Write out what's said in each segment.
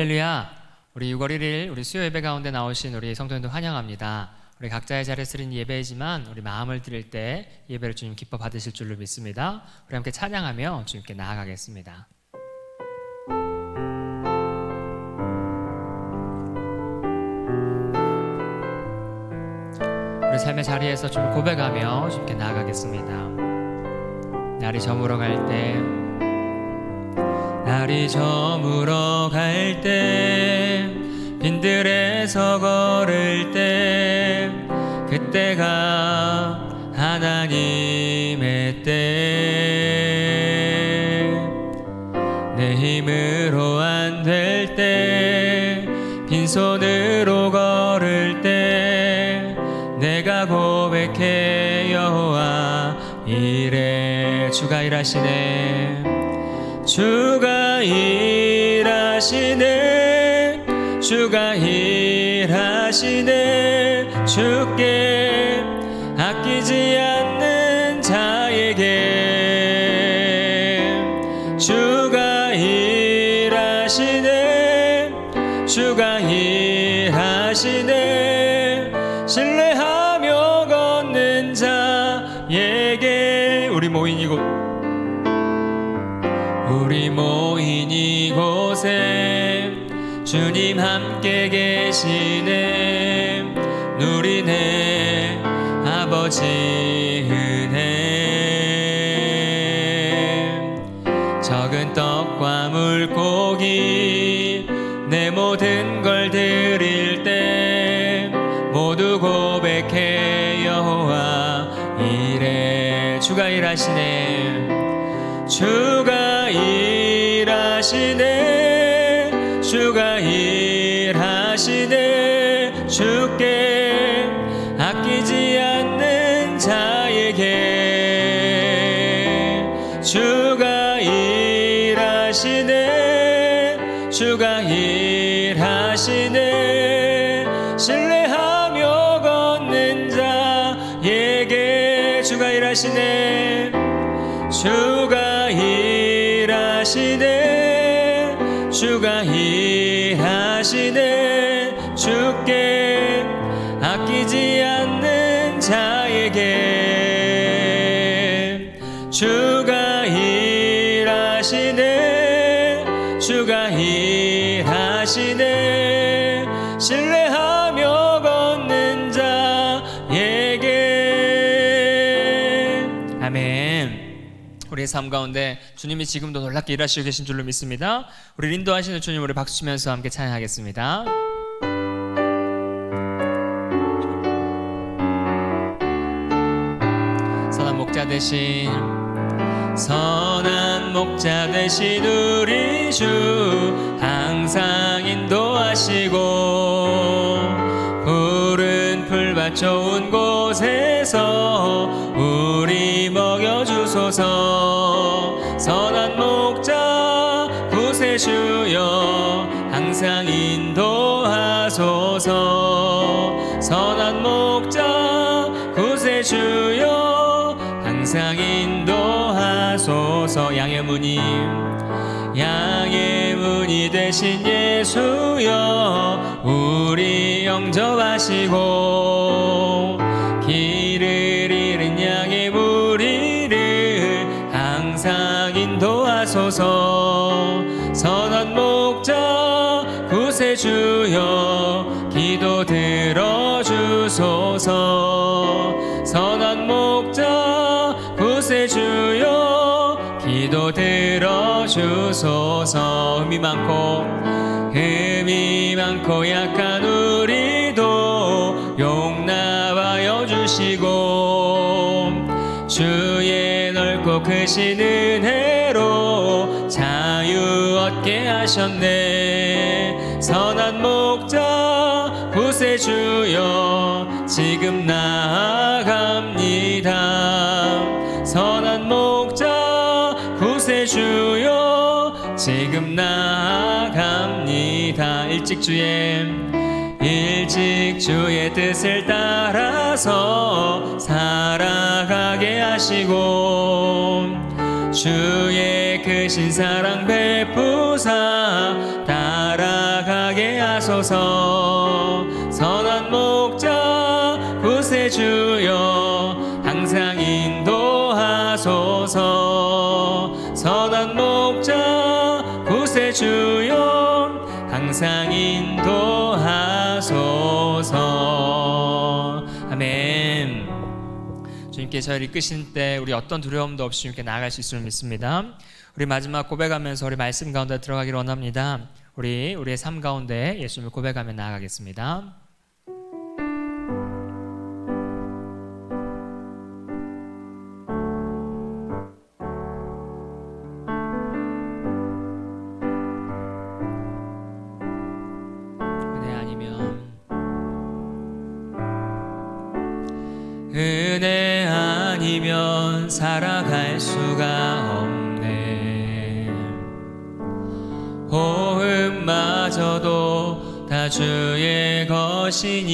할렐루야. 우리 6월 1일 우리 수요 예배 가운데 나오신 우리 성도님들 환영합니다. 우리 각자의 자리에 드린 예배이지만 우리 마음을 드릴 때 예배를 주님 기뻐 받으실 줄로 믿습니다. 우리 함께 찬양하며 주님께 나아가겠습니다. 우리 삶의 자리에서 좀 고백하며 주님께 나아가겠습니다. 날이 저물어 갈 때, 날이 저물어 갈 때, 빈들에서 걸을 때, 그때가 하나님의 때. 내 힘으로 안 될 때, 빈손으로 걸을 때, 내가 고백해 여호와 이래. 주가 일하시네, 주가 일하시네, 주가 일하시네. 주께 아끼지 않는 자에게 주가 일하시네, 주가 일하시네. 신뢰하며 걷는 자에게. 우리 모인 이곳에 주님 함께 계시네. 누리네 아버지 은혜. 적은 떡과 물고기 내 모든 걸 드릴 때 모두 고백해 여호와 이래. 주가 일하시네, 주가 일하시네, 주가 일하시네. 주께 아끼지 않는 자에게 주가 일하시네, 주가 일하시네. 신뢰하며 걷는 자에게 주가 일하시네, 주가 일하시네, 주가 일하시네. 주께 아끼지 않는 자에게 주가 일하시네, 주가 일하시네. 신뢰하며 걷는 자에게. 아멘. 우리의 삶 가운데 주님이 지금도 놀랍게 일하시고 계신 줄로 믿습니다. 우리 인도하시는 주님, 우리 박수 치면서 함께 찬양하겠습니다. 선한 목자 되신 우리 주, 항상 인도하시고 푸른 풀밭 좋은 곳에서 우리 먹여주소서. 선한 목자 구세주여 항상 인도하소서. 선한 목자 구세주여 항상 인도하소서. 양의 문이 되신 예수여 우리 영접하시고 길을 잃은 양의 무리를 항상 인도하소서. 선한 목자 구세주여 기도 들어주소서. 선한 목자 구세주여 기도 들어주소서. 흠이 많고 약한 우리도 용납하여 주시고 주의 넓고 크신 은혜로 자유 얻게 하셨네. 선한 목자 구세주여 지금 나아갑니다. 선한 목자 구세주여 지금 나아갑니다. 일찍 주의 뜻을 따라서 살아가게 하시고 주의 크신 사랑 베푸사 따라 인도하소서. 선한 목자 구세주여 항상 인도하소서. 선한 목자 구세주여 항상 인도하소서. 아멘. 주님께 저희를 이끄신 때 우리 어떤 두려움도 없이 주님께 나아갈 수 있음을 믿습니다. 우리 마지막 고백하면서 우리 말씀 가운데 들어가기를 원합니다. 우리의 삶 가운데 예수님을 고백하며 나아가겠습니다. 은혜 아니면 살아갈 수가 없네. 호흡마저도 다 주의 것이니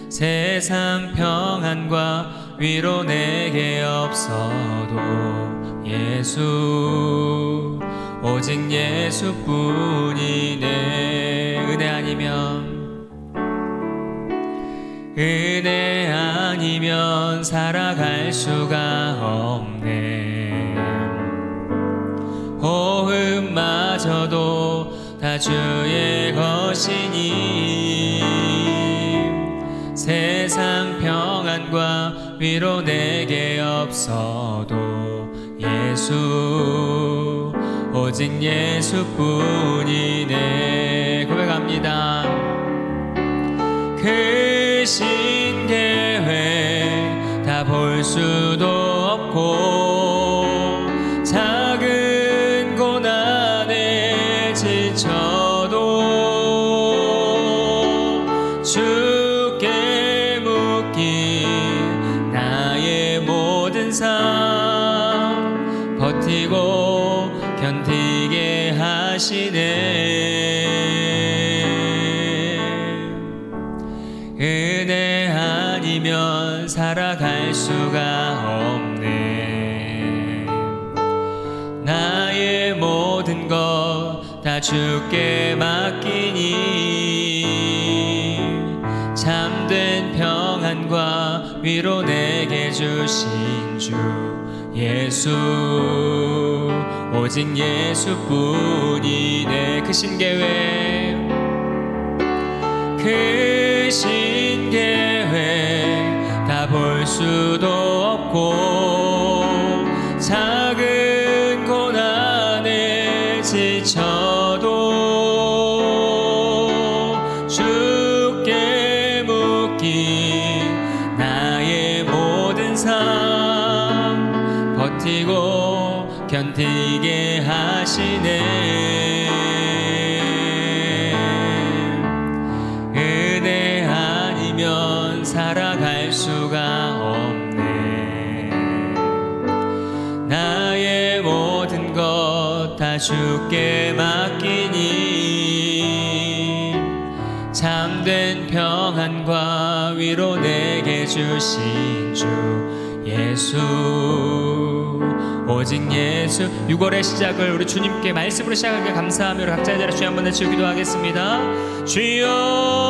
세상 평안과 위로 내게 없어도 예수 오직 예수뿐이네. 은혜 아니면 살아갈 수가 없네. 호흡마저도 다 주의 것이니 세상 평안과 위로 내게 없어도 예수 오직 예수뿐이네. 고백합니다. 크신 계획 다 볼 수도 없고 작은 고난에 지쳐도 주께 묶인 나의 모든 삶 버티고 견디게 하시네. 은혜 아니면 살아갈 수가 없네. 나의 모든 것 다 주께 맡기니 참된 평안과 위로 내게 주신 주 예수 오직 예수뿐이네. 크신 계획 크신 계획 다 볼 수도 없고 작은 고난에 지쳐도 주께 묶인 나의 모든 삶 버티고 견디게 하시네. 살아갈 수가 없네. 나의 모든 것 다 주께 맡기니 참된 평안과 위로 내게 주신 주 예수 오직 예수. 6월의 시작을 우리 주님께 말씀으로 시작하기를 감사하며 각자의 자리에 주여 한번 외치고 기도하겠습니다. 주여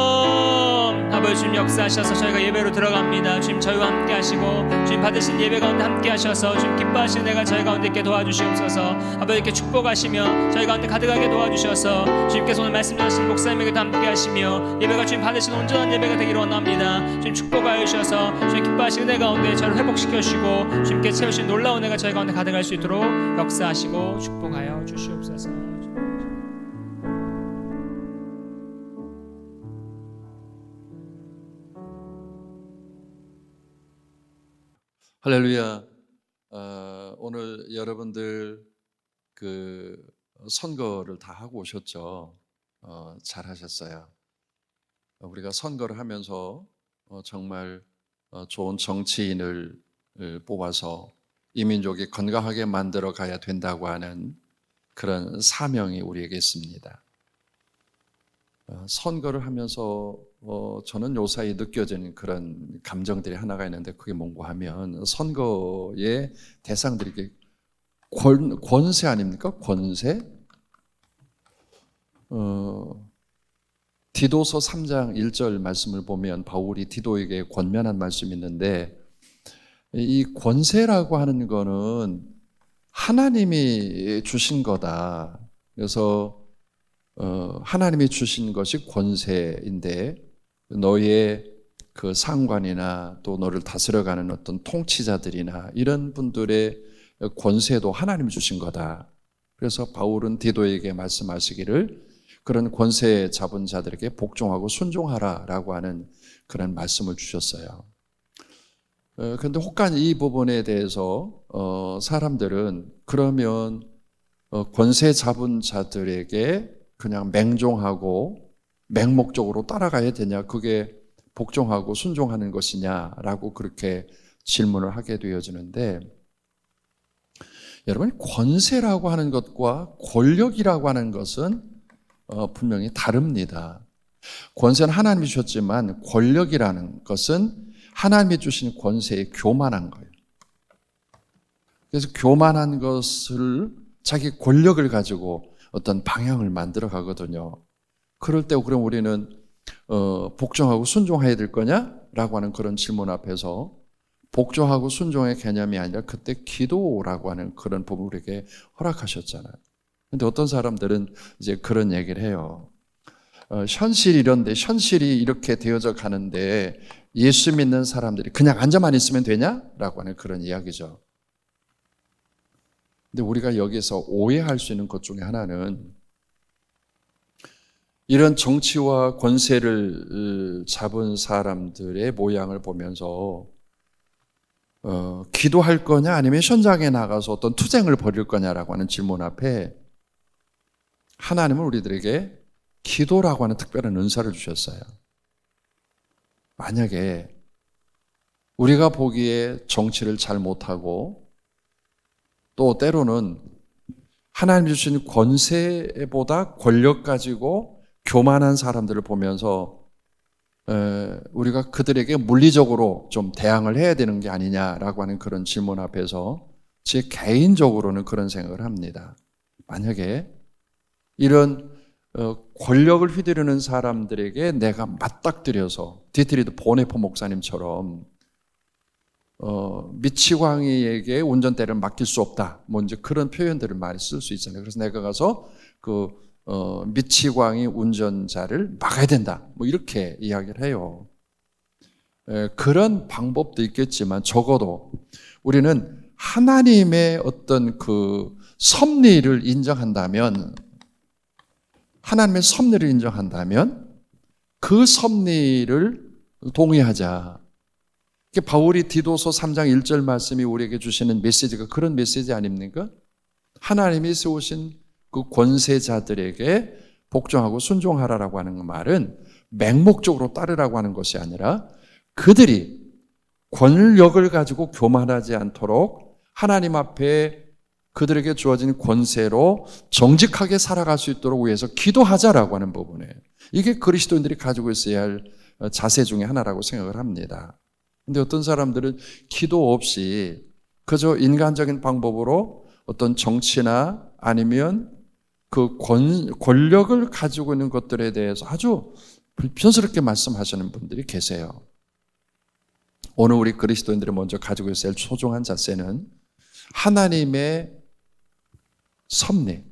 아버지 주님 역사하셔서 저희가 예배로 들어갑니다. 주님 저희와 함께 하시고 주님 받으신 예배 가운데 함께 하셔서 주님 기뻐하시는 내가 저희 가운데 있게 도와주시옵소서. 아버지께 축복하시며 저희 가운데 가득하게 도와주셔서 주님께서 오늘 말씀 전하신 목사님에게도 함께 하시며 예배가 주님 받으신 온전한 예배가 되기를 원합니다. 주님 축복하여 주셔서 주님 기뻐하시는 내 가운데 저를 회복시켜 주시고 주님께 채우신 놀라운 내가 저희 가운데 가득할 수 있도록 역사하시고 축복하여 주시옵소서. 할렐루야. 오늘 여러분들 그 선거를 다 하고 오셨죠? 잘하셨어요. 우리가 선거를 하면서 정말 좋은 정치인을 뽑아서 이 민족이 건강하게 만들어 가야 된다고 하는 그런 사명이 우리에게 있습니다. 선거를 하면서 저는 요사이 느껴지는 그런 감정들이 하나가 있는데 그게 뭔가 하면 선거의 대상들이 이게 권세 아닙니까? 권세? 디도서 3장 1절 말씀을 보면 바울이 디도에게 권면한 말씀이 있는데, 이 권세라고 하는 거는 하나님이 주신 거다. 그래서 하나님이 주신 것이 권세인데, 너의 그 상관이나 또 너를 다스려가는 어떤 통치자들이나 이런 분들의 권세도 하나님이 주신 거다. 그래서 바울은 디도에게 말씀하시기를 그런 권세 잡은 자들에게 복종하고 순종하라라고 하는 그런 말씀을 주셨어요. 그런데 혹간 이 부분에 대해서 사람들은 그러면 권세 잡은 자들에게 그냥 맹종하고 맹목적으로 따라가야 되냐, 그게 복종하고 순종하는 것이냐라고 그렇게 질문을 하게 되어지는데, 여러분, 권세라고 하는 것과 권력이라고 하는 것은 분명히 다릅니다. 권세는 하나님이 주셨지만 권력이라는 것은 하나님이 주신 권세에 교만한 거예요. 그래서 교만한 것을, 자기 권력을 가지고 어떤 방향을 만들어 가거든요. 그럴 때 그럼 우리는 복종하고 순종해야 될 거냐? 라고 하는 그런 질문 앞에서 복종하고 순종의 개념이 아니라 그때 기도라고 하는 그런 부분을 우리에게 허락하셨잖아요. 근데 어떤 사람들은 이제 그런 얘기를 해요. 현실이 이런데, 현실이 이렇게 되어져 가는데 예수 믿는 사람들이 그냥 앉아만 있으면 되냐? 라고 하는 그런 이야기죠. 근데 우리가 여기서 오해할 수 있는 것 중에 하나는, 이런 정치와 권세를 잡은 사람들의 모양을 보면서 기도할 거냐 아니면 현장에 나가서 어떤 투쟁을 벌일 거냐라고 하는 질문 앞에 하나님은 우리들에게 기도라고 하는 특별한 은사를 주셨어요. 만약에 우리가 보기에 정치를 잘 못하고 또 때로는 하나님 주신 권세보다 권력 가지고 교만한 사람들을 보면서 우리가 그들에게 물리적으로 좀 대항을 해야 되는 게 아니냐라고 하는 그런 질문 앞에서 제 개인적으로는 그런 생각을 합니다. 만약에 이런 권력을 휘두르는 사람들에게 내가 맞닥뜨려서, 디트리드 보네포 목사님처럼 미치광이에게 운전대를 맡길 수 없다, 뭐 이제 그런 표현들을 많이 쓸 수 있잖아요. 그래서 내가 가서 미치광이 운전자를 막아야 된다, 뭐 이렇게 이야기를 해요. 그런 방법도 있겠지만 적어도 우리는 하나님의 어떤 그 섭리를 인정한다면, 하나님의 섭리를 인정한다면 그 섭리를 동의하자. 바울이 디도서 3장 1절 말씀이 우리에게 주시는 메시지가 그런 메시지 아닙니까? 하나님이 세우신 그 권세자들에게 복종하고 순종하라라고 하는 말은 맹목적으로 따르라고 하는 것이 아니라 그들이 권력을 가지고 교만하지 않도록 하나님 앞에 그들에게 주어진 권세로 정직하게 살아갈 수 있도록 위해서 기도하자라고 하는 부분이에요. 이게 그리스도인들이 가지고 있어야 할 자세 중에 하나라고 생각을 합니다. 근데 어떤 사람들은 기도 없이 그저 인간적인 방법으로 어떤 정치나 아니면 그 권력을 가지고 있는 것들에 대해서 아주 불편스럽게 말씀하시는 분들이 계세요. 오늘 우리 그리스도인들이 먼저 가지고 있어야 할 소중한 자세는 하나님의 섭리,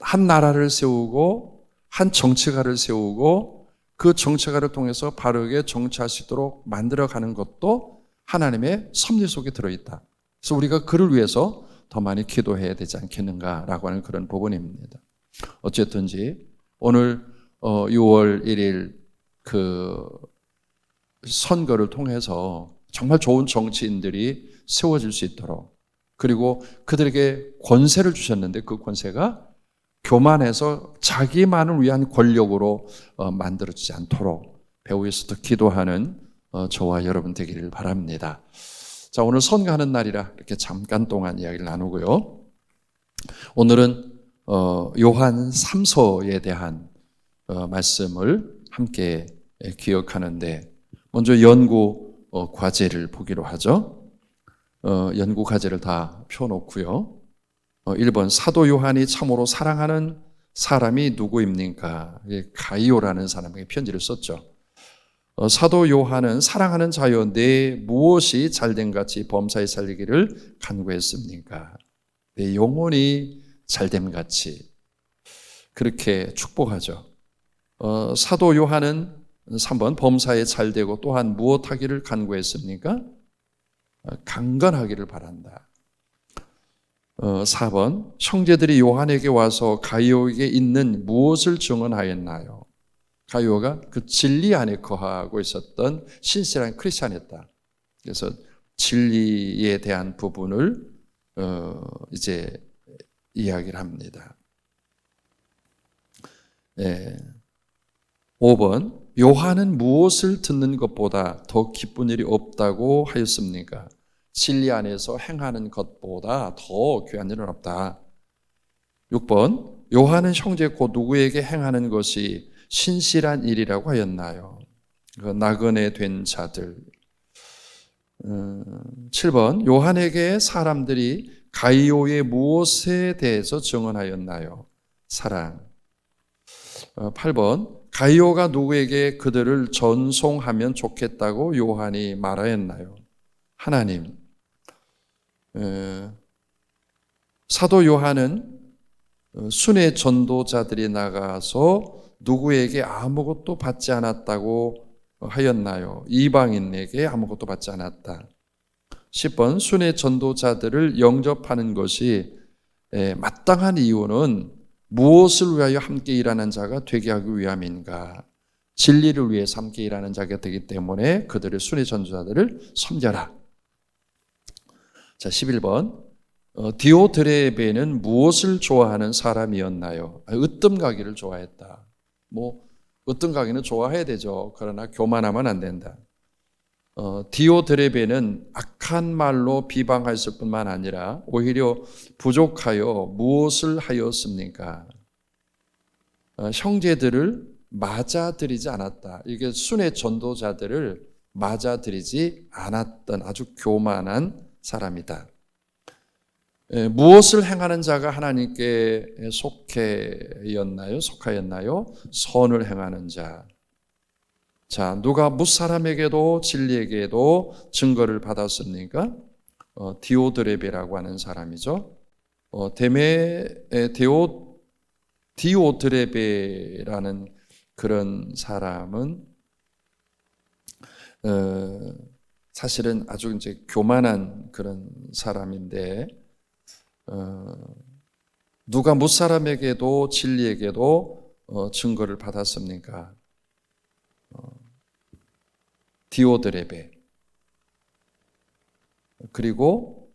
한 나라를 세우고 한 정치가를 세우고 그 정치가를 통해서 바르게 정치할 수 있도록 만들어가는 것도 하나님의 섭리 속에 들어있다. 그래서 우리가 그를 위해서 더 많이 기도해야 되지 않겠는가라고 하는 그런 부분입니다. 어쨌든지 오늘 6월 1일 그 선거를 통해서 정말 좋은 정치인들이 세워질 수 있도록, 그리고 그들에게 권세를 주셨는데 그 권세가 교만해서 자기만을 위한 권력으로 만들어지지 않도록 배후에서도 기도하는 저와 여러분 되기를 바랍니다. 자, 오늘 선거하는 날이라 이렇게 잠깐 동안 이야기를 나누고요. 오늘은 요한 3서에 대한 말씀을 함께 기억하는데, 먼저 연구 과제를 보기로 하죠. 연구 과제를 다 펴놓고요. 1번, 사도 요한이 참으로 사랑하는 사람이 누구입니까? 가이오라는 사람에게 편지를 썼죠. 사도 요한은 사랑하는 자여 내 무엇이 잘된 같이 범사에 살리기를 간구했습니까? 내 영혼이 잘됨 같이 그렇게 축복하죠. 사도 요한은 3번 범사에 잘되고 또한 무엇하기를 간구했습니까? 강건하기를 바란다. 4번 형제들이 요한에게 와서 가이오에게 있는 무엇을 증언하였나요? 가이오가 그 진리 안에 거하고 있었던 신실한 크리스찬이었다. 그래서 진리에 대한 부분을 이제 이야기를 합니다. 5번 요한은 무엇을 듣는 것보다 더 기쁜 일이 없다고 하였습니까? 진리 안에서 행하는 것보다 더 귀한 일은 없다. 6번 요한은 형제 곧 누구에게 행하는 것이 신실한 일이라고 하였나요? 나그네 된 자들. 7번 요한에게 사람들이 가이오의 무엇에 대해서 증언하였나요? 사랑. 8번 가이오가 누구에게 그들을 전송하면 좋겠다고 요한이 말하였나요? 하나님. 사도 요한은 순회 전도자들이 나가서 누구에게 아무것도 받지 않았다고 하였나요? 이방인에게 아무것도 받지 않았다. 10번 순회 전도자들을 영접하는 것이 마땅한 이유는 무엇을 위하여 함께 일하는 자가 되게 하기 위함인가? 진리를 위해서 함께 일하는 자가 되기 때문에 그들의 순회 전도자들을 섬겨라. 자, 11번 디오드레베는 무엇을 좋아하는 사람이었나요? 으뜸가기를 좋아했다. 으뜸가기는 좋아해야 되죠. 그러나 교만하면 안 된다. 디오드레베는 악한 말로 비방했을 뿐만 아니라 오히려 부족하여 무엇을 하였습니까? 형제들을 맞아들이지 않았다. 이게 순회 전도자들을 맞아들이지 않았던 아주 교만한 사람이다. 무엇을 행하는 자가 하나님께 속하였나요? 선을 행하는 자. 자, 누가 무사람에게도 진리에게도 증거를 받았습니까? 디오드레베라고 하는 사람이죠. 디오드레베라는 그런 사람은 사실은 아주 이제 교만한 그런 사람인데 누가 무사람에게도 진리에게도 증거를 받았습니까? 디오드레베. 그리고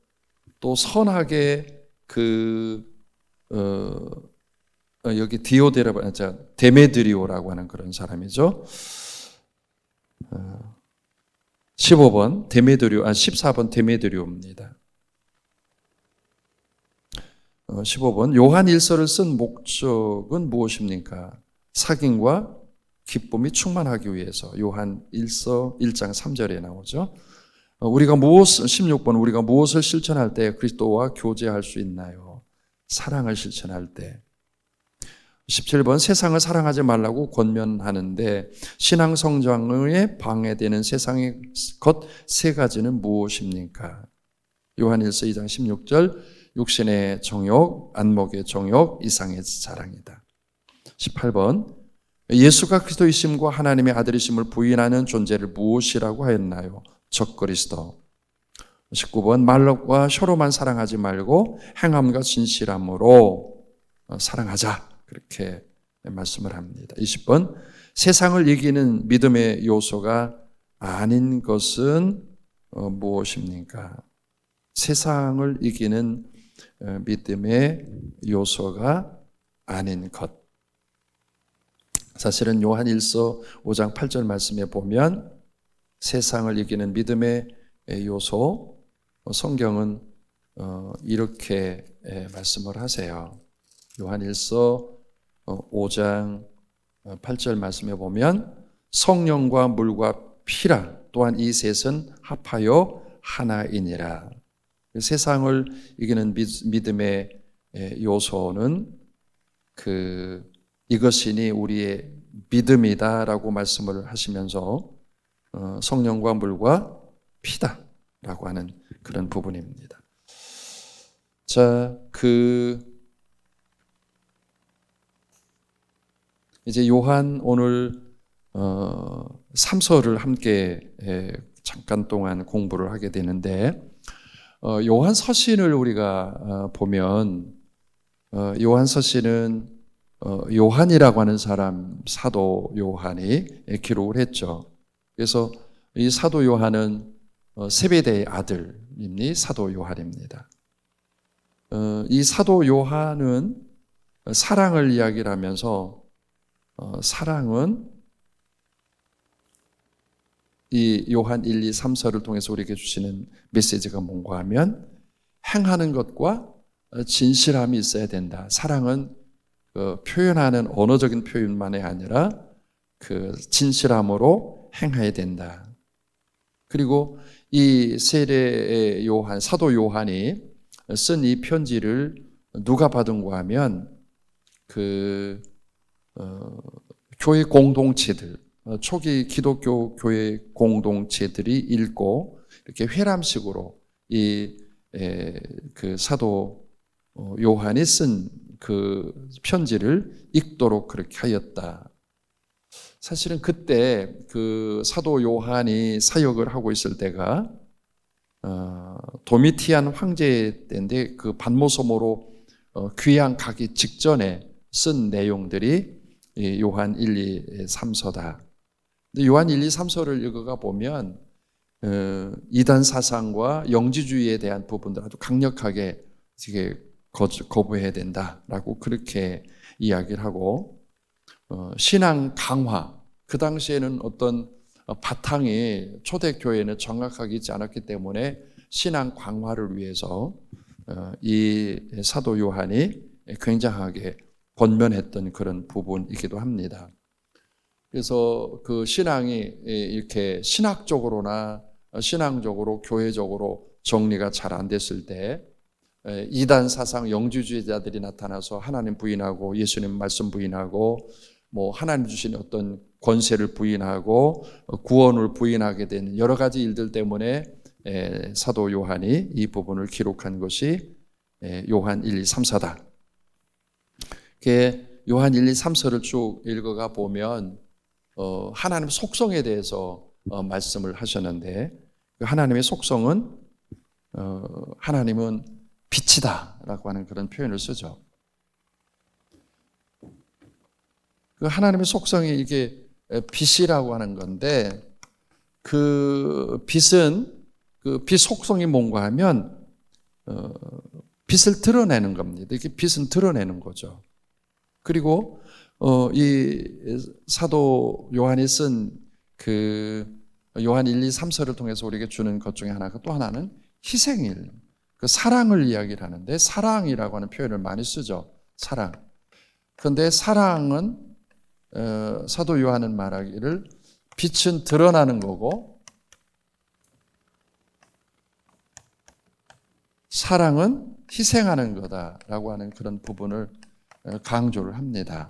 또 선하게 여기 데메드리오라고 하는 그런 사람이죠. 14번 데메드리오입니다. 15번 요한 일서를 쓴 목적은 무엇입니까? 사귐과 기쁨이 충만하기 위해서. 요한 일서 1장 3절에 나오죠. 16번 우리가 무엇을 실천할 때 그리스도와 교제할 수 있나요? 사랑을 실천할 때. 17번 세상을 사랑하지 말라고 권면하는데 신앙 성장에 방해되는 세상의 것 세 가지는 무엇입니까? 요한일서 2장 16절 육신의 정욕, 안목의 정욕, 이상의 자랑이다. 18번 예수가 그리스도이심과 하나님의 아들이심을 부인하는 존재를 무엇이라고 하였나요? 적그리스도. 19번 말과 혀로만 사랑하지 말고 행함과 진실함으로 사랑하자. 그렇게 말씀을 합니다. 20번 세상을 이기는 믿음의 요소가 아닌 것은 무엇입니까? 세상을 이기는 믿음의 요소가 아닌 것. 사실은 요한 1서 5장 8절 말씀에 보면 세상을 이기는 믿음의 요소, 성경은 이렇게 말씀을 하세요. 요한 1서 5장 8절 말씀에 보면 성령과 물과 피라 또한 이 셋은 합하여 하나이니라. 세상을 이기는 믿음의 요소는 이것이니 우리의 믿음이다라고 말씀을 하시면서 성령과 물과 피다라고 하는 그런 부분입니다. 자, 이제 요한 오늘 3서를 함께 잠깐 동안 공부를 하게 되는데, 요한 서신을 우리가 보면 요한 서신은 요한이라고 하는 사람, 사도 요한이 기록을 했죠. 그래서 이 사도 요한은 세베대의 아들이니 사도 요한입니다. 이 사도 요한은 사랑을 이야기를 하면서 사랑은 이 요한 1, 2, 3서를 통해서 우리에게 주시는 메시지가 뭔가 하면 행하는 것과 진실함이 있어야 된다. 사랑은 표현하는 언어적인 표현만이 아니라 진실함으로 행해야 된다. 그리고 이 세례의 요한, 사도 요한이 쓴 이 편지를 누가 받은가 하면 교회 공동체들, 초기 기독교 교회 공동체들이 읽고 이렇게 회람식으로 사도 요한이 쓴 그 편지를 읽도록 그렇게 하였다. 사실은 그때 사도 요한이 사역을 하고 있을 때가 도미티안 황제 때인데 그 반모섬으로 귀양 가기 직전에 쓴 내용들이 요한 1, 2, 3서다. 근데 요한 1, 2, 3서를 읽어가 보면 이단 사상과 영지주의에 대한 부분들 아주 강력하게 거부해야 된다라고 그렇게 이야기를 하고, 신앙 강화, 그 당시에는 어떤 바탕이 초대교회는 정확하게 있지 않았기 때문에 신앙 강화를 위해서 이 사도 요한이 굉장하게 권면했던 그런 부분이기도 합니다. 그래서 그 신앙이 이렇게 신학적으로나 신앙적으로 교회적으로 정리가 잘 안 됐을 때 이단 사상 영주주의자들이 나타나서 하나님 부인하고 예수님 말씀 부인하고 하나님 주신 어떤 권세를 부인하고 구원을 부인하게 되는 여러 가지 일들 때문에 사도 요한이 이 부분을 기록한 것이 요한 1, 2, 3서다. 요한 1, 2, 3서를 쭉 읽어가 보면 하나님의 속성에 대해서 말씀을 하셨는데, 하나님의 속성은 하나님은 빛이다라고 하는 그런 표현을 쓰죠. 하나님의 속성이 이게 빛이라고 하는 건데, 그 빛은 빛 속성이 뭔가 하면 빛을 드러내는 겁니다. 이게 빛은 드러내는 거죠. 그리고 이 사도 요한이 쓴 요한 1, 2, 3서를 통해서 우리에게 주는 것 중에 하나가, 또 하나는 희생일, 사랑을 이야기를 하는데, 사랑이라고 하는 표현을 많이 쓰죠. 사랑. 그런데 사랑은 사도 요한은 말하기를 빛은 드러나는 거고 사랑은 희생하는 거다라고 하는 그런 부분을 강조를 합니다.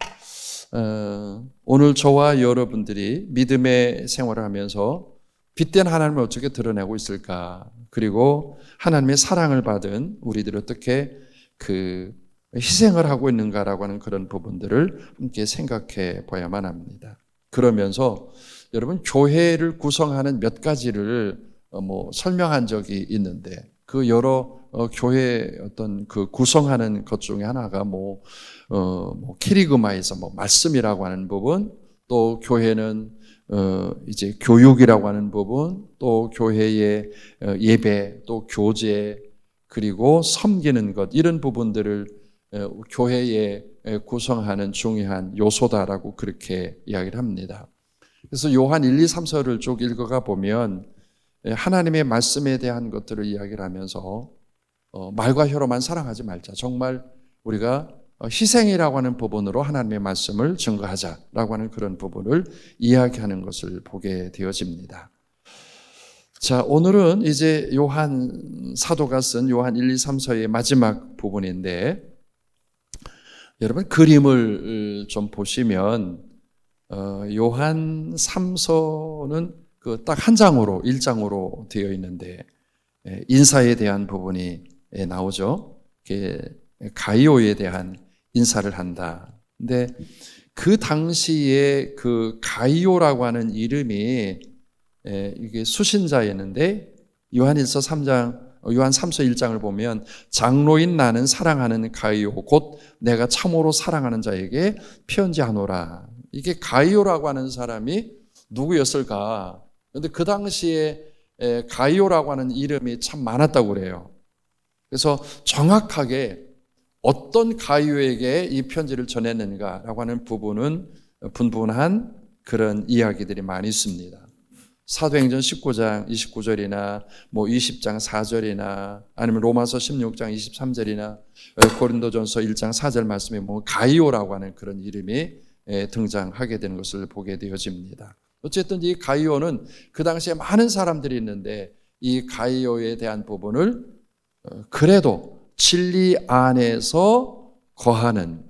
오늘 저와 여러분들이 믿음의 생활을 하면서 빛된 하나님을 어떻게 드러내고 있을까? 그리고 하나님의 사랑을 받은 우리들이 어떻게 희생을 하고 있는가라고 하는 그런 부분들을 함께 생각해 봐야만 합니다. 그러면서 여러분, 교회를 구성하는 몇 가지를 설명한 적이 있는데, 그 여러 교회 어떤 구성하는 것 중에 하나가 키리그마에서 말씀이라고 하는 부분, 또 교회는 이제 교육이라고 하는 부분, 또 교회의 예배, 또 교제, 그리고 섬기는 것, 이런 부분들을 교회에 구성하는 중요한 요소다라고 그렇게 이야기를 합니다. 그래서 요한 1, 2, 3서를 쭉 읽어가 보면 하나님의 말씀에 대한 것들을 이야기를 하면서 말과 혀로만 사랑하지 말자. 정말 우리가 희생이라고 하는 부분으로 하나님의 말씀을 증거하자라고 하는 그런 부분을 이야기하는 것을 보게 되어집니다. 자, 오늘은 이제 요한 사도가 쓴 요한 1, 2, 3서의 마지막 부분인데, 여러분 그림을 좀 보시면 요한 3서는 그 딱 한 장으로 1장으로 되어 있는데 인사에 대한 부분이 나오죠. 가이오에 대한 인사를 한다. 근데 그 당시에 그 가이오라고 하는 이름이 이게 수신자였는데 요한 3서 1장을 보면 장로인 나는 사랑하는 가이오 곧 내가 참으로 사랑하는 자에게 편지하노라. 이게 가이오라고 하는 사람이 누구였을까? 그런데 그 당시에 가이오라고 하는 이름이 참 많았다고 그래요. 그래서 정확하게 어떤 가이오에게 이 편지를 전했는가라고 하는 부분은 분분한 그런 이야기들이 많이 있습니다. 사도행전 19장 29절이나 뭐 20장 4절이나 아니면 로마서 16장 23절이나 고린도전서 1장 4절 말씀에 뭐 가이오라고 하는 그런 이름이 등장하게 되는 것을 보게 되어집니다. 어쨌든 이 가이오는 그 당시에 많은 사람들이 있는데 이 가이오에 대한 부분을 그래도 진리 안에서 거하고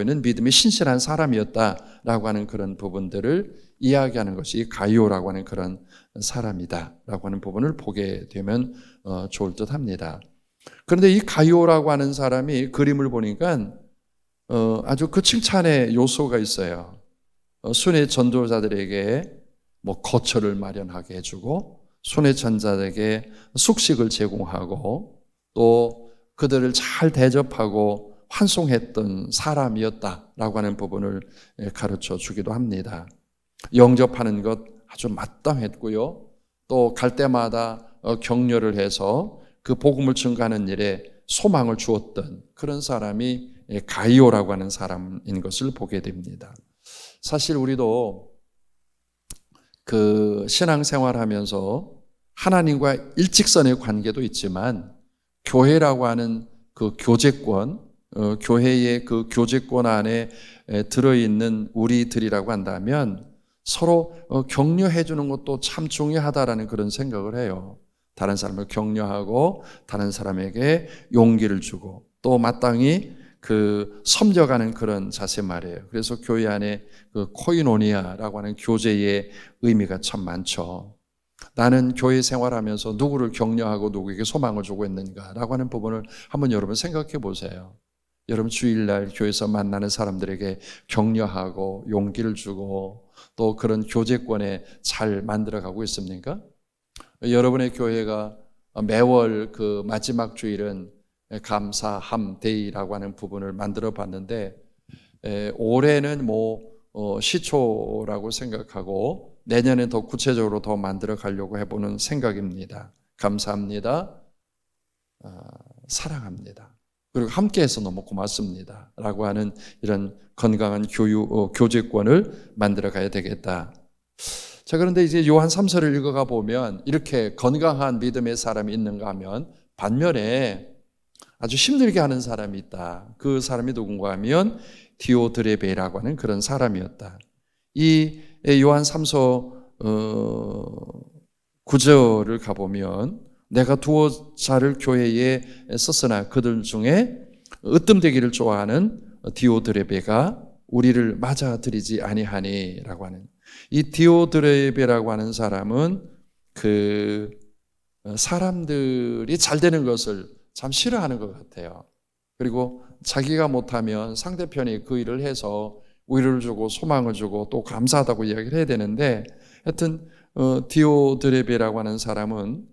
있는 믿음이 신실한 사람이었다라고 하는 그런 부분들을 이야기하는 것이 가이오라고 하는 그런 사람이다라고 하는 부분을 보게 되면 좋을 듯 합니다. 그런데 이 가이오라고 하는 사람이 그림을 보니까 아주 그 칭찬의 요소가 있어요. 순회 전도자들에게 뭐 거처를 마련하게 해주고 순회 전자들에게 숙식을 제공하고 또 그들을 잘 대접하고 환송했던 사람이었다라고 하는 부분을 가르쳐 주기도 합니다. 영접하는 것 아주 마땅했고요. 또 갈 때마다 격려를 해서 그 복음을 증거하는 일에 소망을 주었던 그런 사람이 가이오라고 하는 사람인 것을 보게 됩니다. 사실 우리도 그 신앙생활하면서 하나님과 일직선의 관계도 있지만 교회라고 하는 그 교제권, 교회의 그 교제권 안에 들어있는 우리들이라고 한다면 서로 격려해 주는 것도 참 중요하다라는 그런 생각을 해요. 다른 사람을 격려하고 다른 사람에게 용기를 주고 또 마땅히 그 섬겨가는 그런 자세 말이에요. 그래서 교회 안에 그 코이노니아라고 하는 교제의 의미가 참 많죠. 나는 교회 생활하면서 누구를 격려하고 누구에게 소망을 주고 있는가라고 하는 부분을 한번 여러분 생각해 보세요. 여러분 주일날 교회에서 만나는 사람들에게 격려하고 용기를 주고 또 그런 교제권에 잘 만들어가고 있습니까? 여러분의 교회가 매월 그 마지막 주일은 감사함 데이라고 하는 부분을 만들어 봤는데 올해는 뭐 시초라고 생각하고 내년에 더 구체적으로 더 만들어 가려고 해보는 생각입니다. 감사합니다. 사랑합니다. 그리고 함께해서 너무 고맙습니다. 라고 하는 이런 건강한 교제권을 만들어 가야 되겠다. 자, 그런데 이제 요한 3서를 읽어가 보면 이렇게 건강한 믿음의 사람이 있는가 하면 반면에 아주 힘들게 하는 사람이 있다. 그 사람이 누군가 하면 디오드레베라고 하는 그런 사람이었다. 이 요한 3서 9절을 가보면 내가 두어 자를 교회에 썼으나 그들 중에 으뜸되기를 좋아하는 디오드레베가 우리를 맞아들이지 아니하니라고 하는 이 디오드레베라고 하는 사람은 그 사람들이 잘 되는 것을 참 싫어하는 것 같아요. 그리고 자기가 못하면 상대편이 그 일을 해서 위로를 주고 소망을 주고 또 감사하다고 이야기를 해야 되는데 하여튼 디오드레베라고 하는 사람은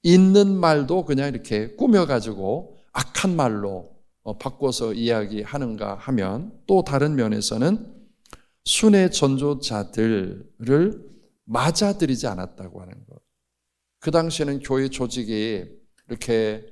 있는 말도 그냥 이렇게 꾸며가지고 악한 말로 바꿔서 이야기하는가 하면 또 다른 면에서는 순회 전도자들을 맞아들이지 않았다고 하는 것. 그 당시에는 교회 조직이 이렇게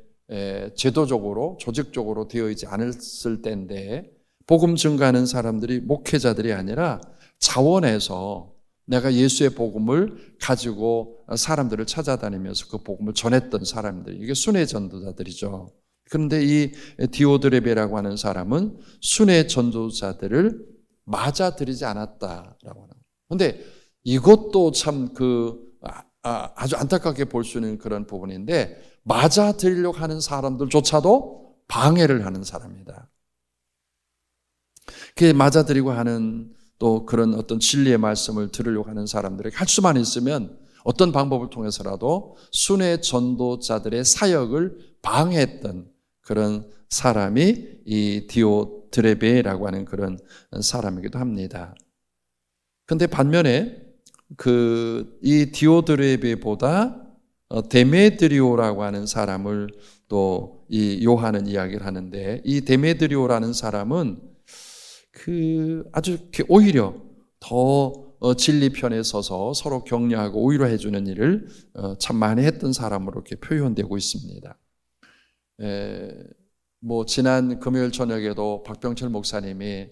제도적으로 조직적으로 되어 있지 않았을 때인데 복음 증거하는 사람들이 목회자들이 아니라 자원해서 내가 예수의 복음을 가지고 사람들을 찾아다니면서 그 복음을 전했던 사람들, 이게 순회 전도자들이죠. 그런데 이 디오드레베라고 하는 사람은 순회 전도자들을 맞아들이지 않았다라고 하는. 그런데 이것도 참 아주 안타깝게 볼 수 있는 그런 부분인데 맞아들이려고 하는 사람들조차도 방해를 하는 사람이다. 그게 맞아들이고 하는 또 그런 어떤 진리의 말씀을 들으려고 하는 사람들에게 할 수만 있으면 어떤 방법을 통해서라도 순회 전도자들의 사역을 방해했던 그런 사람이 이 디오드레베라고 하는 그런 사람이기도 합니다. 근데 반면에 이 디오드레베보다 데메드리오라고 하는 사람을 또 이 요한은 이야기를 하는데, 이 데메드리오라는 사람은 아주 오히려 더 진리 편에 서서 서로 격려하고 위로해 주는 일을 참 많이 했던 사람으로 이렇게 표현되고 있습니다. 뭐 지난 금요일 저녁에도 박병철 목사님이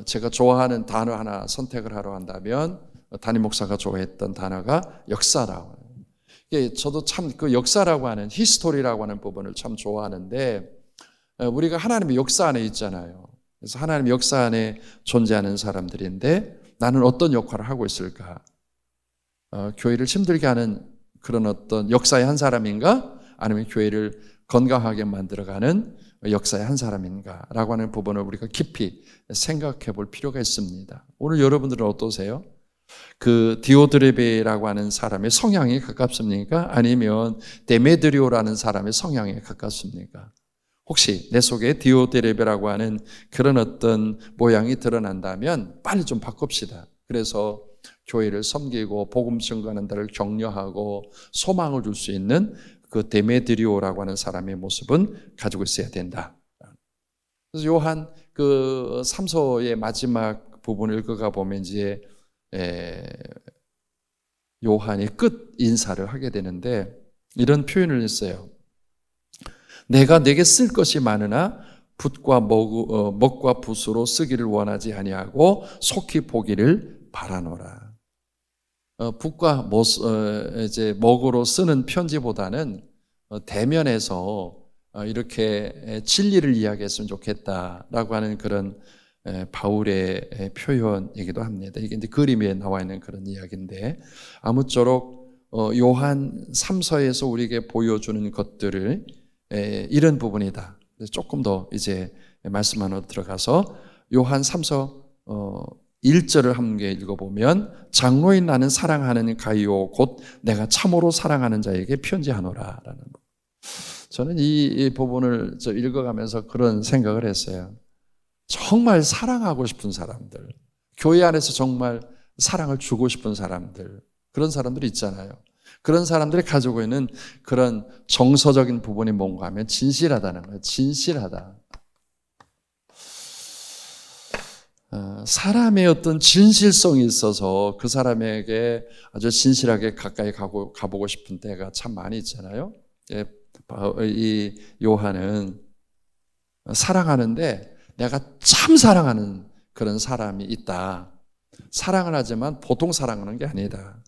제가 좋아하는 단어 하나 선택을 하러 한다면 담임 목사가 좋아했던 단어가 역사라고. 저도 참 그 역사라고 하는 히스토리라고 하는 부분을 참 좋아하는데, 우리가 하나님의 역사 안에 있잖아요. 그래서 하나님의 역사 안에 존재하는 사람들인데 나는 어떤 역할을 하고 있을까? 교회를 힘들게 하는 그런 어떤 역사의 한 사람인가? 아니면 교회를 건강하게 만들어가는 역사의 한 사람인가? 라고 하는 부분을 우리가 깊이 생각해 볼 필요가 있습니다. 오늘 여러분들은 어떠세요? 그 디오드레베라고 하는 사람의 성향에 가깝습니까? 아니면 데메드리오라는 사람의 성향에 가깝습니까? 혹시 내 속에 디오드레베라고 하는 그런 어떤 모양이 드러난다면 빨리 좀 바꿉시다. 그래서 교회를 섬기고 복음 증거하는 데를 격려하고 소망을 줄 수 있는 그 데메드리오라고 하는 사람의 모습은 가지고 있어야 된다. 그래서 요한 그 3서의 마지막 부분을 읽어가 보면 이제 요한이 끝 인사를 하게 되는데 이런 표현을 했어요. 내가 내게 쓸 것이 많으나 붓과 먹과 붓으로 쓰기를 원하지 아니하고 속히 보기를 바라노라. 붓과 이제 먹으로 쓰는 편지보다는 대면에서 이렇게 진리를 이야기했으면 좋겠다라고 하는 그런 바울의 표현이기도 합니다. 이게 이제 그림에 나와 있는 그런 이야기인데, 아무쪼록 요한 3서에서 우리에게 보여주는 것들을 이런 부분이다. 조금 더 이제 말씀 안으로 들어가서 요한 3서 1절을 함께 읽어보면, 장로인 나는 사랑하는 가이오 곧 내가 참으로 사랑하는 자에게 편지하노라 라는 부분. 저는 이 부분을 읽어가면서 그런 생각을 했어요. 정말 사랑하고 싶은 사람들, 교회 안에서 정말 사랑을 주고 싶은 사람들, 그런 사람들이 있잖아요. 그런 사람들이 가지고 있는 그런 정서적인 부분이 뭔가 하면 진실하다는 거예요. 진실하다. 사람의 어떤 진실성이 있어서 그 사람에게 아주 진실하게 가까이 가보고 싶은 때가 참 많이 있잖아요. 이 요한은 사랑하는데 내가 참 사랑하는 그런 사람이 있다. 사랑을 하지만 보통 사랑하는 게 아니다.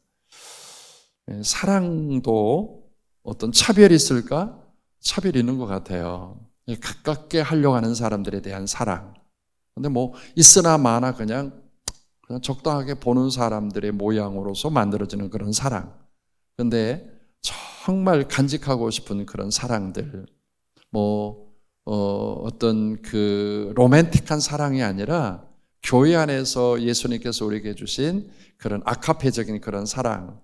사랑도 어떤 차별이 있을까? 차별이 있는 것 같아요. 가깝게 하려고 하는 사람들에 대한 사랑. 근데 뭐 있으나 마나 그냥 적당하게 보는 사람들의 모양으로서 만들어지는 그런 사랑. 근데 정말 간직하고 싶은 그런 사랑들, 어떤 그 로맨틱한 사랑이 아니라 교회 안에서 예수님께서 우리에게 주신 그런 아카페적인 그런 사랑,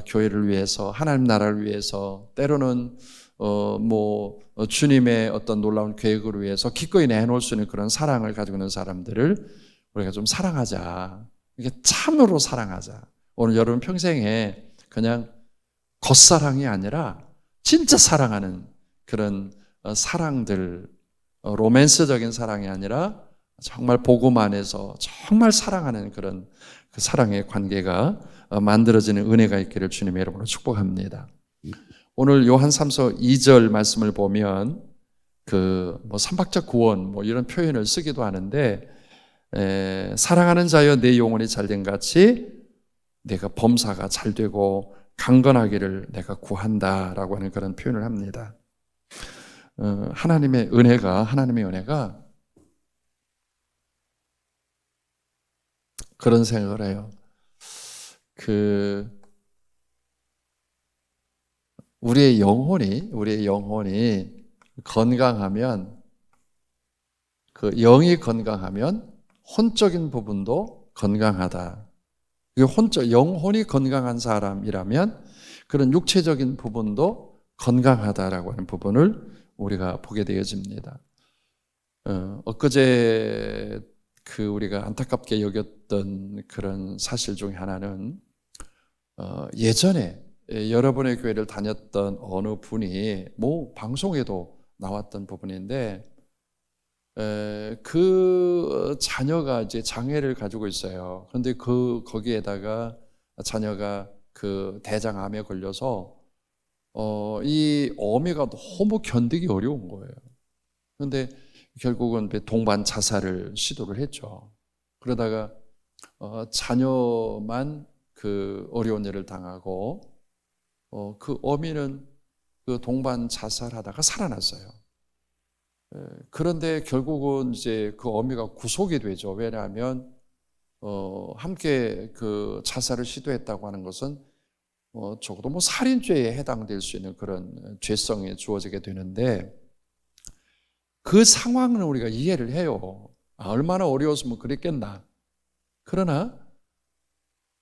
교회를 위해서, 하나님 나라를 위해서, 때로는 주님의 어떤 놀라운 계획을 위해서 기꺼이 내놓을 수 있는 그런 사랑을 가지고 있는 사람들을 우리가 좀 사랑하자. 이게 참으로 사랑하자. 오늘 여러분 평생에 그냥 겉사랑이 아니라 진짜 사랑하는 그런 사랑들, 로맨스적인 사랑이 아니라 정말 복음 안에서 정말 사랑하는 그런 그 사랑의 관계가 만들어지는 은혜가 있기를 주님의 이름으로 축복합니다. 오늘 요한 3서 2절 말씀을 보면 삼박자 구원 이런 표현을 쓰기도 하는데, 사랑하는 자여 내 영혼이 잘된 같이 내가 범사가 잘되고 강건하기를 내가 구한다라고 하는 그런 표현을 합니다. 하나님의 은혜가 그런 생각을 해요. 우리의 영혼이 건강하면 그 영이 건강하면 혼적인 부분도 건강하다. 영혼이 건강한 사람이라면 그런 육체적인 부분도 건강하다라고 하는 부분을 우리가 보게 되어집니다. 엊그제 우리가 안타깝게 여겼던 그런 사실 중에 하나는 예전에 여러분의 교회를 다녔던 어느 분이 방송에도 나왔던 부분인데 그 자녀가 이제 장애를 가지고 있어요. 그런데 거기에다가 자녀가 그 대장암에 걸려서 이 어미가 너무 견디기 어려운 거예요. 그런데 결국은 동반 자살을 시도를 했죠. 그러다가 자녀만 그 어려운 일을 당하고 그 어미는 그 동반 자살하다가 살아났어요. 그런데 결국은 이제 그 어미가 구속이 되죠. 왜냐하면 함께 그 자살을 시도했다고 하는 것은 적어도 살인죄에 해당될 수 있는 그런 죄성이 주어지게 되는데 그 상황은 우리가 이해를 해요. 얼마나 어려웠으면 그랬겠나. 그러나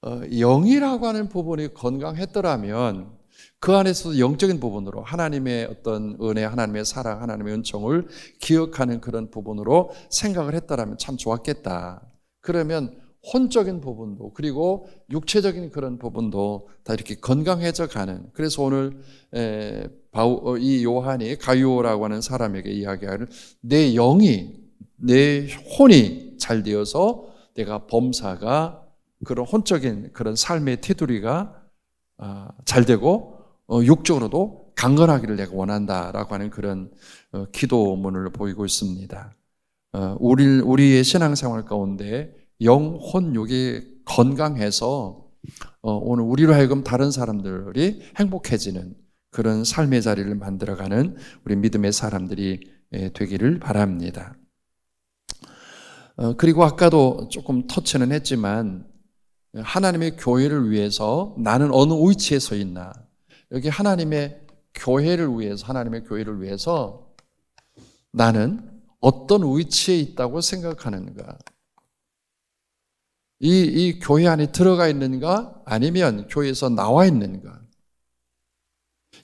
영이라고 하는 부분이 건강했더라면 그 안에서도 영적인 부분으로 하나님의 어떤 은혜, 하나님의 사랑, 하나님의 은총을 기억하는 그런 부분으로 생각을 했더라면 참 좋았겠다. 그러면 혼적인 부분도 그리고 육체적인 그런 부분도 다 이렇게 건강해져 가는. 그래서 오늘 이 요한이 가이오라고 하는 사람에게 이야기하는 내 영이, 내 혼이 잘 되어서 내가 범사가 그런 혼적인 그런 삶의 테두리가 잘 되고 육적으로도 강건하기를 내가 원한다라고 하는 그런 기도문을 보이고 있습니다. 우리의 신앙생활 가운데 영, 혼, 육이 건강해서 오늘 우리로 하여금 다른 사람들이 행복해지는 그런 삶의 자리를 만들어가는 우리 믿음의 사람들이 되기를 바랍니다. 그리고 아까도 조금 터치는 했지만 하나님의 교회를 위해서 나는 어느 위치에 서 있나. 여기 하나님의 교회를 위해서 나는 어떤 위치에 있다고 생각하는가. 이 교회 안에 들어가 있는가 아니면 교회에서 나와 있는가.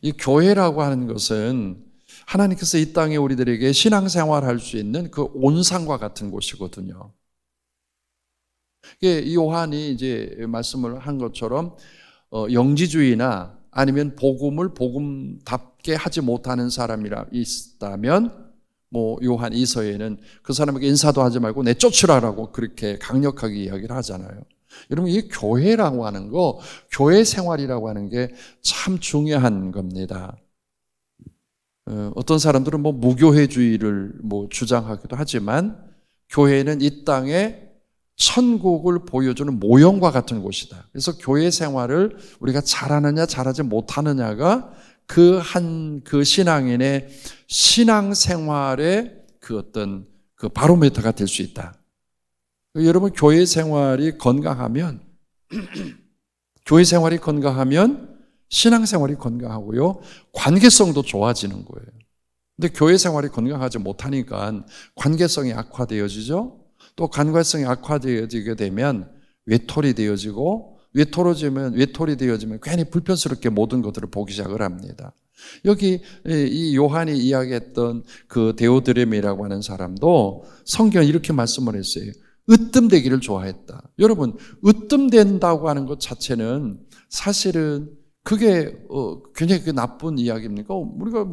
이 교회라고 하는 것은 하나님께서 이 땅에 우리들에게 신앙생활할 수 있는 그 온상과 같은 곳이거든요. 이 요한이 이제 말씀을 한 것처럼 영지주의나 아니면 복음을 복음답게 하지 못하는 사람이라 있다면 요한 2서에는 그 사람에게 인사도 하지 말고 내쫓으라라고 그렇게 강력하게 이야기를 하잖아요. 여러분 이 교회라고 하는 거, 교회 생활이라고 하는 게 참 중요한 겁니다. 어떤 사람들은 무교회주의를 주장하기도 하지만 교회는 이 땅에 천국을 보여주는 모형과 같은 곳이다. 그래서 교회 생활을 우리가 잘하느냐 잘하지 못하느냐가 그 신앙인의 신앙생활의 그 어떤 그 바로미터가 될 수 있다. 여러분 교회 생활이 건강하면 신앙생활이 건강하고요. 관계성도 좋아지는 거예요. 근데 교회 생활이 건강하지 못하니까 관계성이 악화되어지죠. 또 관계성이 악화되어지게 되면 외톨이 되어지고 외톨이 되어지면 괜히 불편스럽게 모든 것들을 보기 시작을 합니다. 여기 이 요한이 이야기했던 그 데오드렘이라고 하는 사람도 성경에 이렇게 말씀을 했어요. 으뜸되기를 좋아했다. 여러분, 으뜸된다고 하는 것 자체는 사실은 그게 굉장히 나쁜 이야기입니까? 우리가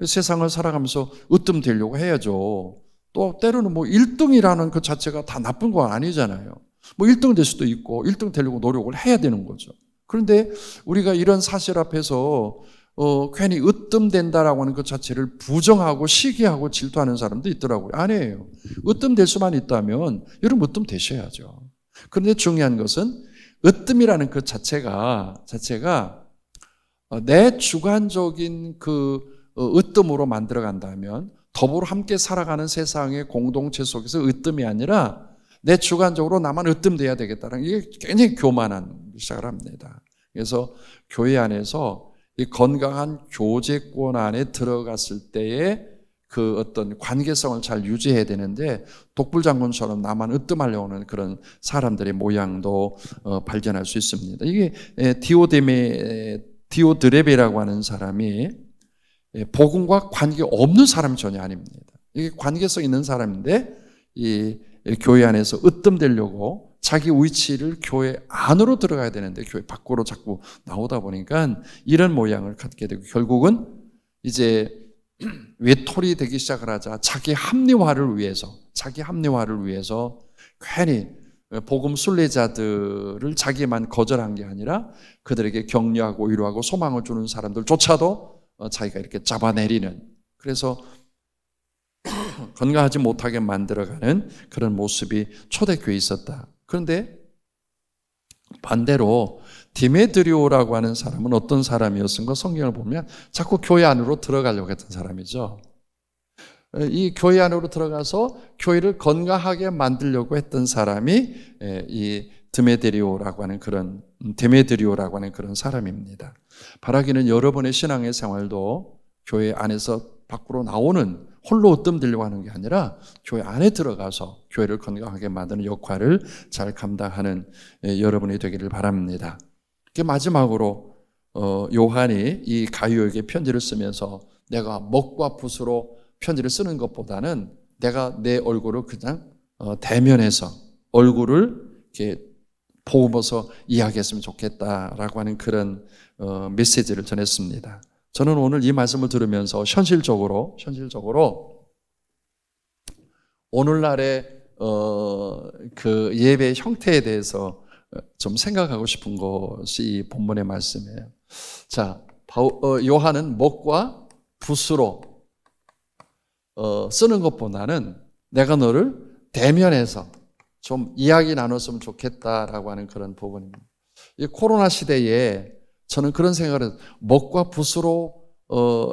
세상을 살아가면서 으뜸되려고 해야죠. 또 때로는 1등이라는 그 자체가 다 나쁜 건 아니잖아요. 1등 될 수도 있고 1등 되려고 노력을 해야 되는 거죠. 그런데 우리가 이런 사실 앞에서 괜히 으뜸된다라고 하는 것 자체를 부정하고 시기하고 질투하는 사람도 있더라고요. 아니에요. 으뜸될 수만 있다면 여러분 으뜸 되셔야죠. 그런데 중요한 것은 으뜸이라는 그 자체가 내 주관적인 그 으뜸으로 만들어 간다면 더불어 함께 살아가는 세상의 공동체 속에서 으뜸이 아니라 내 주관적으로 나만 으뜸돼야 되겠다는 이게 굉장히 교만한 시작을 합니다. 그래서 교회 안에서 이 건강한 교제권 안에 들어갔을 때의 그 어떤 관계성을 잘 유지해야 되는데 독불장군처럼 나만 으뜸하려고 하는 그런 사람들의 모양도 발견할 수 있습니다. 이게 디오드레베라고 하는 사람이 복음과 관계 없는 사람이 전혀 아닙니다. 이게 관계성 있는 사람인데 이 교회 안에서 으뜸되려고 자기 위치를 교회 안으로 들어가야 되는데 교회 밖으로 자꾸 나오다 보니까 이런 모양을 갖게 되고 결국은 이제 외톨이 되기 시작을 하자 자기 합리화를 위해서 괜히 복음 순례자들을 자기만 거절한 게 아니라 그들에게 격려하고 위로하고 소망을 주는 사람들조차도 자기가 이렇게 잡아내리는, 그래서 건강하지 못하게 만들어가는 그런 모습이 초대교회에 있었다. 그런데 반대로 디메드리오라고 하는 사람은 어떤 사람이었는가? 성경을 보면 자꾸 교회 안으로 들어가려고 했던 사람이죠. 이 교회 안으로 들어가서 교회를 건강하게 만들려고 했던 사람이 이 데메드리오라고 하는 그런 사람입니다. 바라기는 여러분의 신앙의 생활도 교회 안에서 밖으로 나오는 홀로 으뜸되려고 하는 게 아니라 교회 안에 들어가서 교회를 건강하게 만드는 역할을 잘 감당하는 여러분이 되기를 바랍니다. 마지막으로 요한이 이 가이오에게 편지를 쓰면서 내가 먹과 붓으로 편지를 쓰는 것보다는 내가 내 얼굴을 그냥 대면해서 얼굴을 이렇게 보면서 이야기했으면 좋겠다라고 하는 그런 메시지를 전했습니다. 저는 오늘 이 말씀을 들으면서 현실적으로 오늘날의 그 예배 형태에 대해서 좀 생각하고 싶은 것이 이 본문의 말씀이에요. 자, 요한은 먹과 붓으로 쓰는 것보다는 내가 너를 대면해서 좀 이야기 나눴으면 좋겠다라고 하는 그런 부분입니다. 이 코로나 시대에 저는 그런 생각을 해요. 먹과 붓으로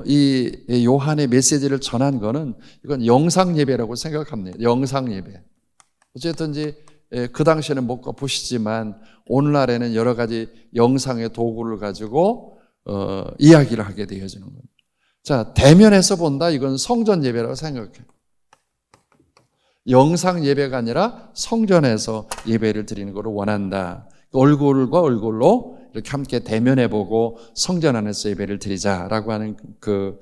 이 요한의 메시지를 전한 거는 이건 영상 예배라고 생각합니다. 영상 예배. 어쨌든지 그 당시에는 먹과 붓이지만 오늘날에는 여러 가지 영상의 도구를 가지고 이야기를 하게 되어지는 겁니다. 자, 대면에서 본다. 이건 성전 예배라고 생각해요. 영상 예배가 아니라 성전에서 예배를 드리는 것을 원한다. 얼굴과 얼굴로 이렇게 함께 대면해 보고 성전 안에서 예배를 드리자라고 하는 그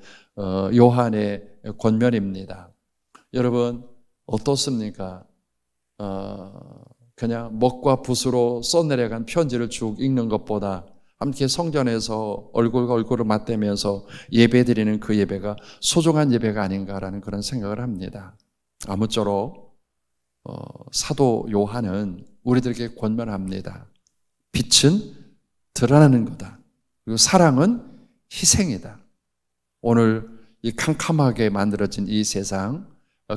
요한의 권면입니다. 여러분 어떻습니까? 그냥 먹과 붓으로 써내려간 편지를 쭉 읽는 것보다 함께 성전에서 얼굴과 얼굴을 맞대면서 예배드리는 그 예배가 소중한 예배가 아닌가라는 그런 생각을 합니다. 아무쪼록 사도 요한은 우리들에게 권면합니다. 빛은 드러나는 거다. 그리고 사랑은 희생이다. 오늘 이 캄캄하게 만들어진 이 세상,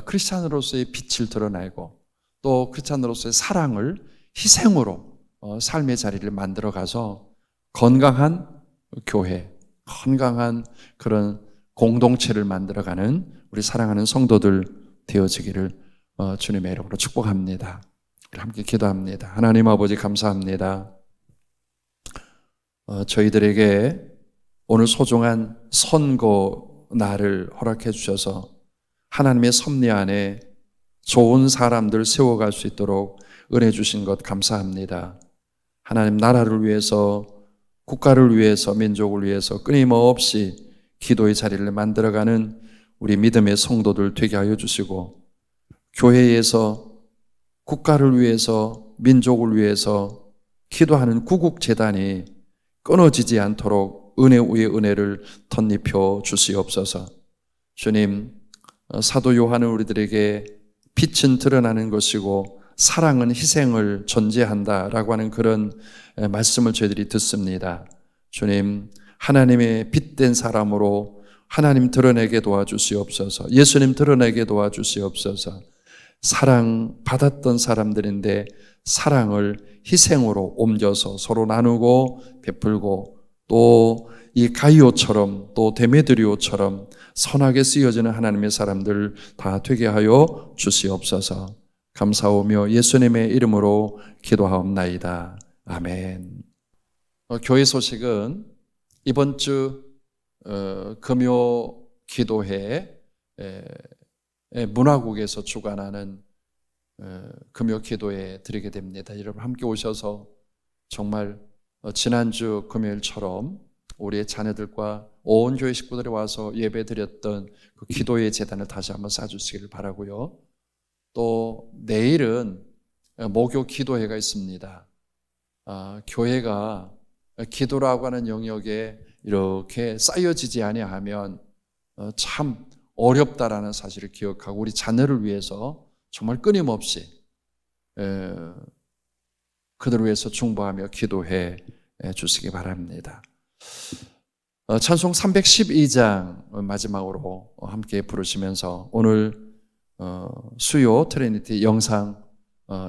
크리스찬으로서의 빛을 드러내고 또 크리스찬으로서의 사랑을 희생으로 삶의 자리를 만들어가서 건강한 교회, 건강한 그런 공동체를 만들어가는 우리 사랑하는 성도들 되어지기를 주님의 이름으로 축복합니다. 함께 기도합니다. 하나님 아버지 감사합니다. 저희들에게 오늘 소중한 선고 날을 허락해 주셔서 하나님의 섭리 안에 좋은 사람들 세워갈 수 있도록 은혜 주신 것 감사합니다. 하나님 나라를 위해서, 국가를 위해서, 민족을 위해서 끊임없이 기도의 자리를 만들어가는 우리 믿음의 성도들 되게 하여 주시고, 교회에서 국가를 위해서, 민족을 위해서 기도하는 구국재단이 끊어지지 않도록 은혜 위에 은혜를 덧입혀 주시옵소서. 주님, 사도 요한은 우리들에게 빛은 드러나는 것이고 사랑은 희생을 전제한다라고 하는 그런 말씀을 저희들이 듣습니다. 주님, 하나님의 빛된 사람으로 하나님 드러내게 도와주시옵소서. 예수님 드러내게 도와주시옵소서. 사랑 받았던 사람들인데 사랑을 희생으로 옮겨서 서로 나누고 베풀고 또 이 가이오처럼 또 데메드리오처럼 선하게 쓰여지는 하나님의 사람들 다 되게 하여 주시옵소서. 감사하며 예수님의 이름으로 기도하옵나이다. 아멘. 교회 소식은 이번 주 금요 기도회 문화국에서 주관하는 금요 기도에 드리게 됩니다. 여러분 함께 오셔서 정말 지난주 금요일처럼 우리의 자녀들과 온 교회 식구들이 와서 예배 드렸던 그 기도의 제단을 다시 한번 쌓아주시기를 바라고요. 또 내일은 목요 기도회가 있습니다. 교회가 기도라고 하는 영역에 이렇게 쌓여지지 아니하면 참 어렵다라는 사실을 기억하고 우리 자녀를 위해서 정말 끊임없이 그들을 위해서 중보하며 기도해 주시기 바랍니다. 찬송 312장 마지막으로 함께 부르시면서 오늘 수요 트리니티 영상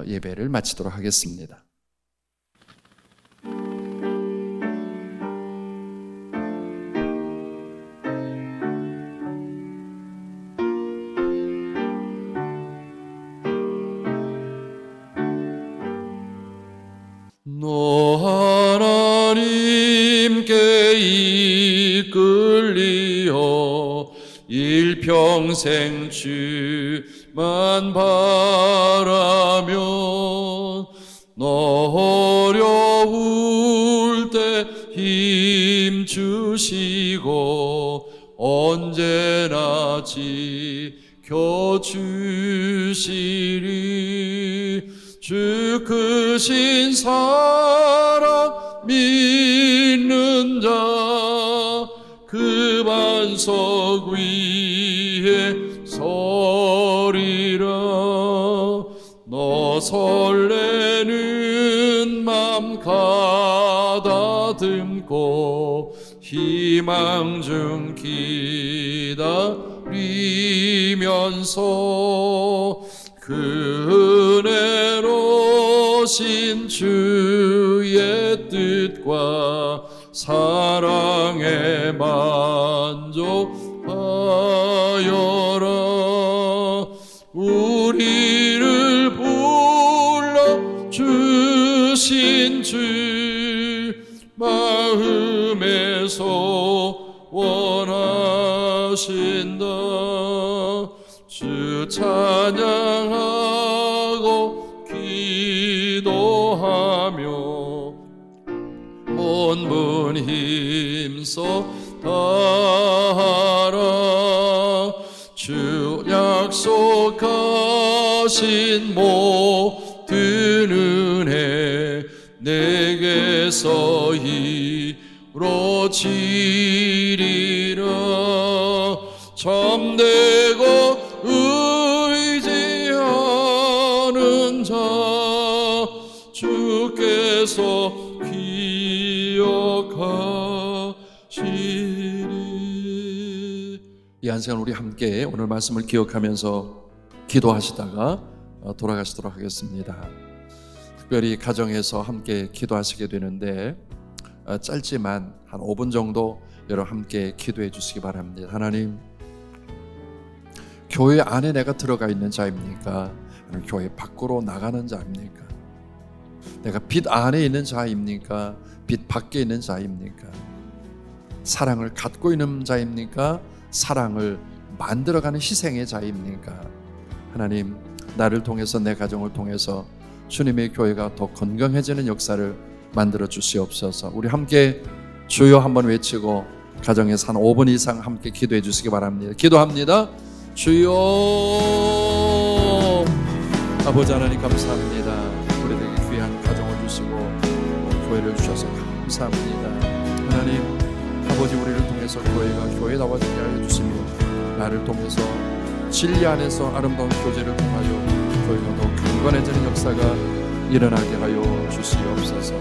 예배를 마치도록 하겠습니다. 하나님께 이끌리어 일평생 주만 바라며 어려울 때 힘 주시고 언제나 지켜주시리. 주 크신 사랑 믿는 자 그 반석 위에 서리라. 너 설레는 맘 가다듬고 희망 중 기다리면서 그 은혜로 신 주의 뜻과 사랑에 만족하여라. 우리를 불러 주신 주 마음에서 원하신다. 주 찬양하고 기도하며 온분 힘써 다하라. 주 약속하신 모든 은혜 내게서 이루어지리라. 참되고 의지하는 자 주께서 기억하시리. 이 한 시간 우리 함께 오늘 말씀을 기억하면서 기도하시다가 돌아가시도록 하겠습니다. 특별히 가정에서 함께 기도하시게 되는데 짧지만 한 5분 정도 여러분 함께 기도해 주시기 바랍니다. 하나님, 교회 안에 내가 들어가 있는 자입니까? 아니면 교회 밖으로 나가는 자입니까? 내가 빛 안에 있는 자입니까? 빛 밖에 있는 자입니까? 사랑을 갖고 있는 자입니까? 사랑을 만들어가는 희생의 자입니까? 하나님, 나를 통해서 내 가정을 통해서 주님의 교회가 더 건강해지는 역사를 만들어 주시옵소서. 우리 함께 주여 한번 외치고 가정에서 한 5분 이상 함께 기도해 주시기 바랍니다. 기도합니다. 주여. 아버지 하나님 감사합니다. 우리에게 귀한 가정을 주시고 교회를 주셔서 감사합니다. 하나님 아버지, 우리를 통해서 교회가 교회다워지게 하여 주시며 나를 통해서 진리 안에서 아름다운 교제를 통하여 교회가 더 경건해지는 역사가 일어나게 하여 주시옵소서.